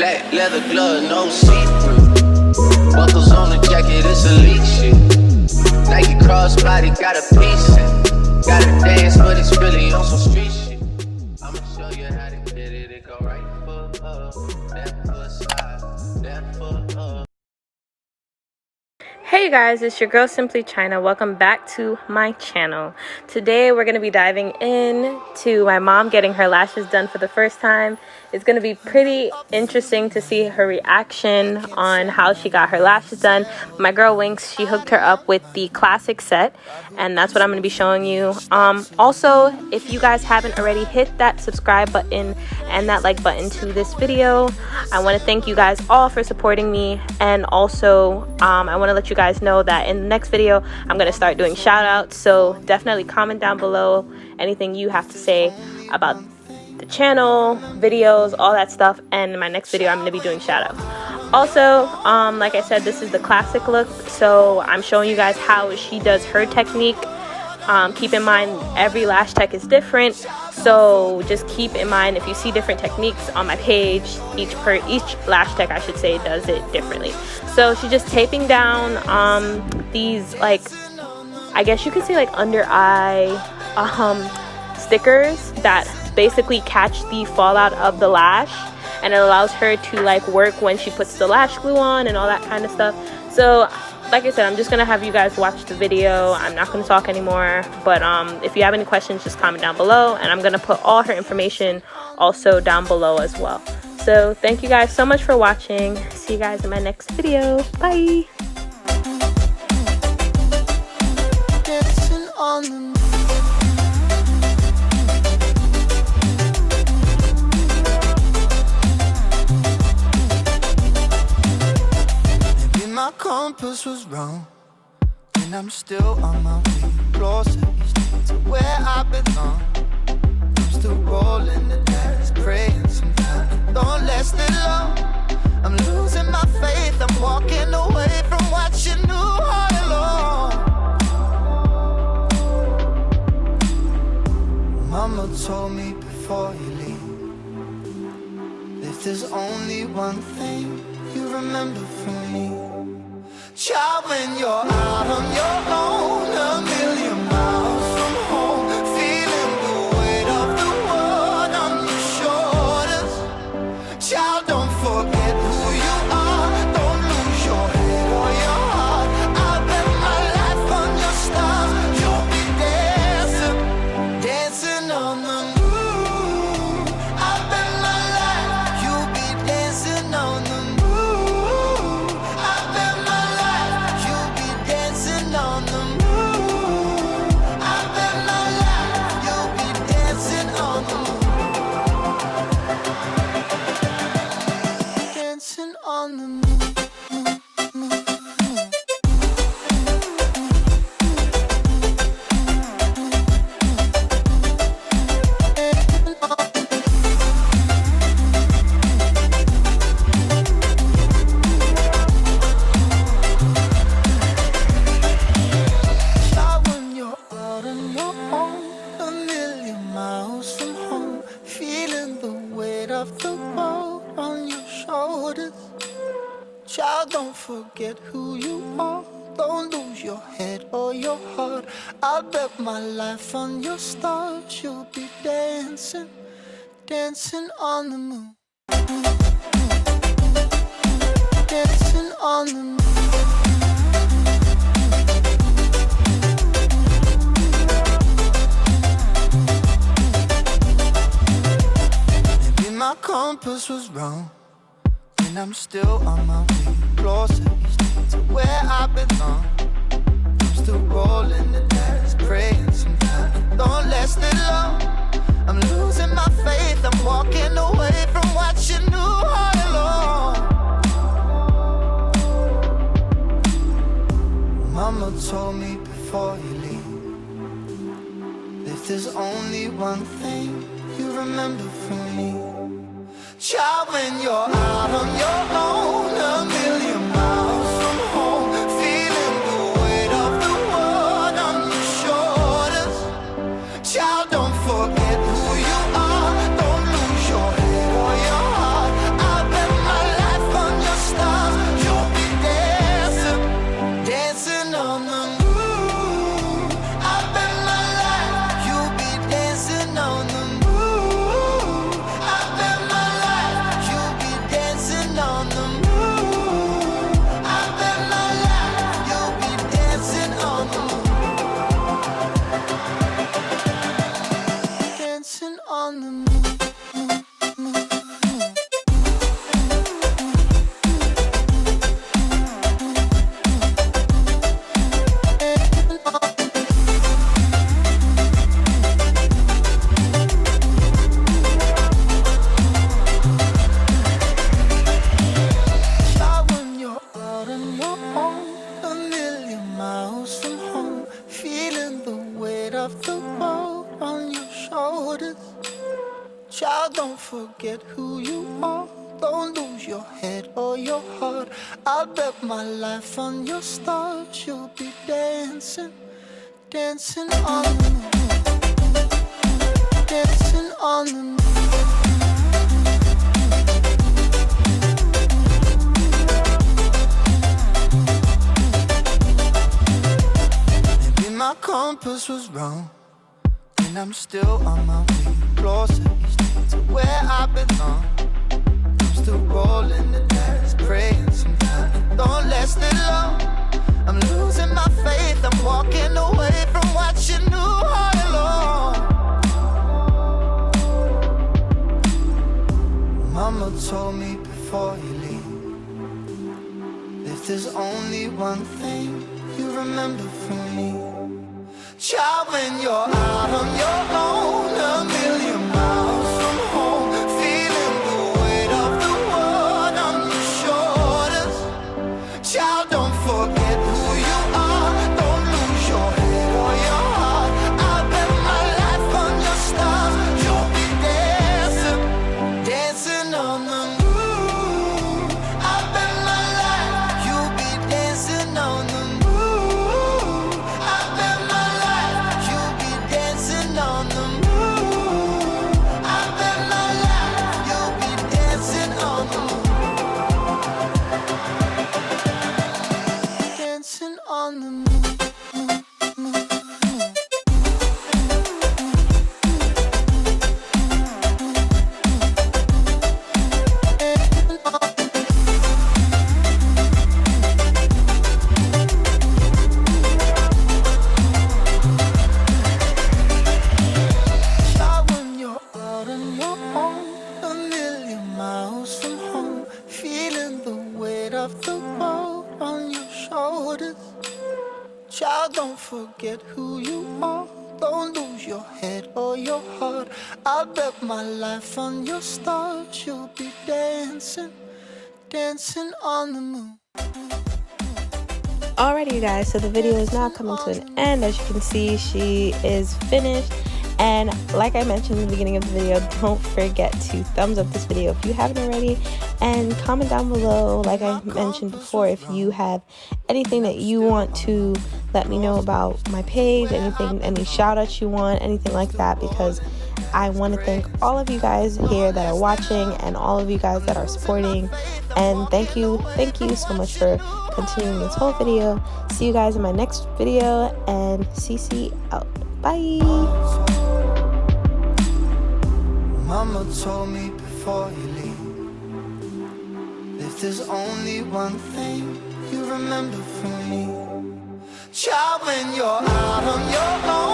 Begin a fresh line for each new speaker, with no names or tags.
Black leather glove, no see-through. Buckles on the jacket, it's elite shit. Nike crossbody, got a piece in. Gotta dance, but it's really on some street shit. I'ma show you how to get it. It go right foot up, left foot slide, left foot up.
Hey guys, it's your girl Simplychyna. Welcome back to my channel. Today we're going to be diving in to my mom getting her lashes done for the first time. It's going to be pretty interesting to see her reaction on how she got her lashes done. My girl Winks, she hooked her up with the classic set, and that's what I'm going to be showing you. Also, if you guys haven't already, hit that subscribe button and that like button to this video. I want to thank you guys all for supporting me, and also I want to let you guys know that in the next video I'm going to start doing shout outs, so definitely comment down below anything you have to say about the channel, videos, all that stuff, and in my next video I'm going to be doing shout outs. Also, like I said, this is the classic look, so I'm showing you guys how she does her technique. Keep in mind every lash tech is different, so just keep in mind if you see different techniques on my page, each lash tech, I should say, does it differently. So she's just taping down these, like, I guess you could say like under eye stickers that basically catch the fallout of the lash, and it allows her to like work when she puts the lash glue on and all that kind of stuff. So like I said, I'm just gonna have you guys watch the video. I'm not gonna talk anymore, but if you have any questions, just comment down below, and I'm gonna put all her information also down below as well. So thank you guys so much for watching. See you guys in my next video. Bye.
My compass was wrong, and I'm still on my way closer to where I belong. I'm still rolling the dice, praying sometimes don't last it long. I'm losing my faith, I'm walking away from what you knew all along. Mama told me before you leave, if there's only one thing you remember from me, child, when you're out on your own, a million miles from home, feeling the weight of the world on your shoulders. Child, don't forget who you are, don't lose your head or your heart. I'll bet my life on your stars, you'll be dancing, dancing on the moon. I'll bet my life, you'll be dancing on the moon. Child, don't forget who you are, don't lose your head or your heart. I'll bet my life on your stars, you'll be dancing, dancing on the moon, dancing on the moon. Maybe my compass was wrong, and I'm still on my way closer to where I belong. I'm still rolling the dice, praying sometimes don't last it long. I'm losing my faith, I'm walking away from what you knew all along. Mama told me before you leave, if there's only one thing you remember from me, child, when you're out on your own, a million miles from home, feeling the weight of the world on your shoulders. Child, don't forget who you are, don't lose your head or your heart. I'll bet my of the world on your shoulders. Child, don't forget who you are. Don't lose your head or your heart. I'll bet my life on your stars. You'll be dancing, dancing on the moon, dancing on the moon. Maybe my compass was wrong, and I'm still on my way closer to where I belong. Still rolling the dice, praying sometimes don't last it long. I'm losing my faith, I'm walking away from what you knew all along. Mama told me before you leave, if there's only one thing you remember from me, child, when you're out on your own, a million miles from home, feeling the weight of the world on your shoulders. Child, don't forget who you are. Don't lose your head or your heart. I'll bet my life on your stars. You'll be dancing, dancing on the moon. I'll bet my life you'll be dancing on the moon. I'll bet my life you'll be dancing on the moon. I'll bet my life you'll be dancing on the moon. Dancing on the moon, moon, moon, moon. Child, when you're out on your own, a million miles from home, feeling the weight of the world on your shoulders. Child, don't forget who you are. Don't lose your head or your heart. I'll bet my life on your stars. You'll be dancing, dancing on the moon.
Alrighty, you guys, so the video is now coming to an end. As you can see, she is finished. And like I mentioned in the beginning of the video, don't forget to thumbs up this video if you haven't already, and comment down below, like I mentioned before, if you have anything that you want to let me know about my page, anything, any shout outs you want, anything like that, because I want to thank all of you guys here that are watching and all of you guys that are supporting, and thank you so much for continuing this whole video. See you guys in my next video, and CC out. Bye.
Mama told me before you leave, if there's only one thing you remember from me, child, when you're out on your own.